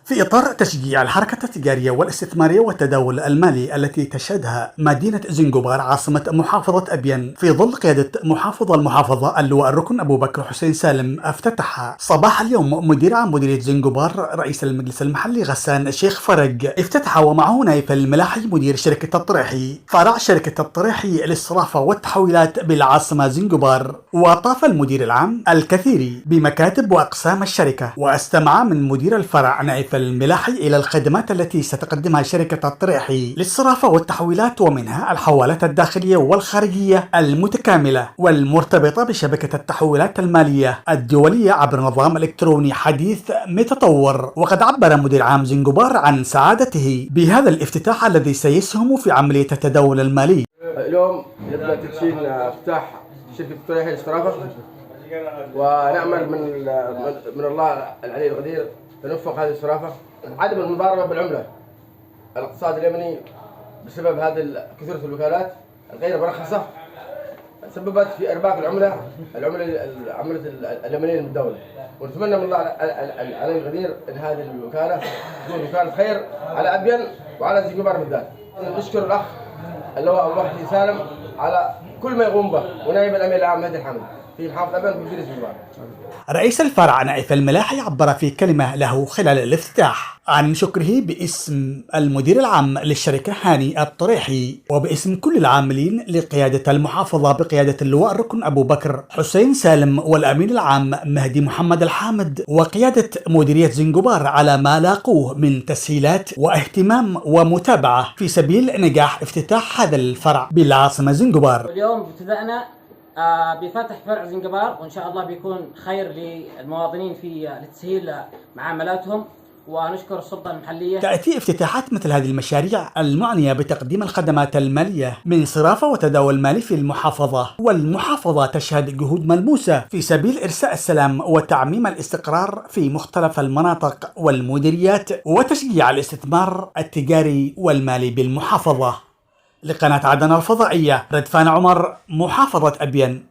في إطار تشجيع الحركة التجارية والاستثمارية والتداول المالي التي تشهدها مدينة زنجبار عاصمة محافظة أبين في ظل قيادة محافظ المحافظة اللواء الركن أبو بكر حسين سالم، افتتح صباح اليوم مدير عام مديرية زنجبار رئيس المجلس المحلي غسان الشيخ فرج، افتتح ومعه نايف الملاحي مدير شركة الطريحي فرع شركة الطريحي للصرافة والتحويلات بالعاصمة زنجبار. وطاف المدير العام الكثير بمكاتب وأقسام الشركة، واستمع من مدير الفرع نايف الملاحي إلى الخدمات التي ستقدمها شركة الطريحي للصرافة والتحويلات، ومنها الحوالات الداخلية والخارجية المتكاملة والمرتبطة بشبكة التحويلات المالية الدولية عبر نظام إلكتروني حديث متطور. وقد عبر مدير عام زنجبار عن سعادته بهذا الافتتاح الذي سيسهم في عملية التداول المالي. اليوم يبدأ تدشين افتتاح شركة الطريحي للصرافة، ونأمل من الله العلي القدير تنفق هذه الصرافة. عدم المضاربة بالعملة، الاقتصاد اليمني بسبب هذه كثرة الوكالات الغير مرخصة سببت في إرباك العملة اليمنية للدولة، ونتمنى من الله العلي القدير أن هذه الوكالة تكون وكالة خير على أبين وعلى زنجبار بالذات. نشكر الأخ اللواء أبو بكر سالم على كل ما يقوم به، ونائب الأمير العام مهدي الحمد في محافظة أبين وفي مديرية زنجبار. رئيس الفرع نايف الملاحي عبر في كلمة له خلال الافتتاح عن شكره باسم المدير العام للشركة هاني الطريحي وباسم كل العاملين لقيادة المحافظة بقيادة اللواء الركن أبو بكر حسين سالم والأمين العام مهدي محمد الحامد وقيادة مديرية زنجبار على ما لاقوه من تسهيلات واهتمام ومتابعة في سبيل نجاح افتتاح هذا الفرع بالعاصمة زنجبار. اليوم ابتدأنا بفتح فرع زنجبار، وإن شاء الله بيكون خير للمواطنين في لتسهيل معاملاتهم، ونشكر السلطة المحلية. تأتي افتتاحات مثل هذه المشاريع المعنية بتقديم الخدمات المالية من صرافة وتداول مالي في المحافظة، والمحافظة تشهد جهود ملموسة في سبيل إرساء السلام وتعميم الاستقرار في مختلف المناطق والمديريات وتشجيع الاستثمار التجاري والمالي بالمحافظة. لقناة عدن الفضائية، ردفان عمر، محافظة أبين.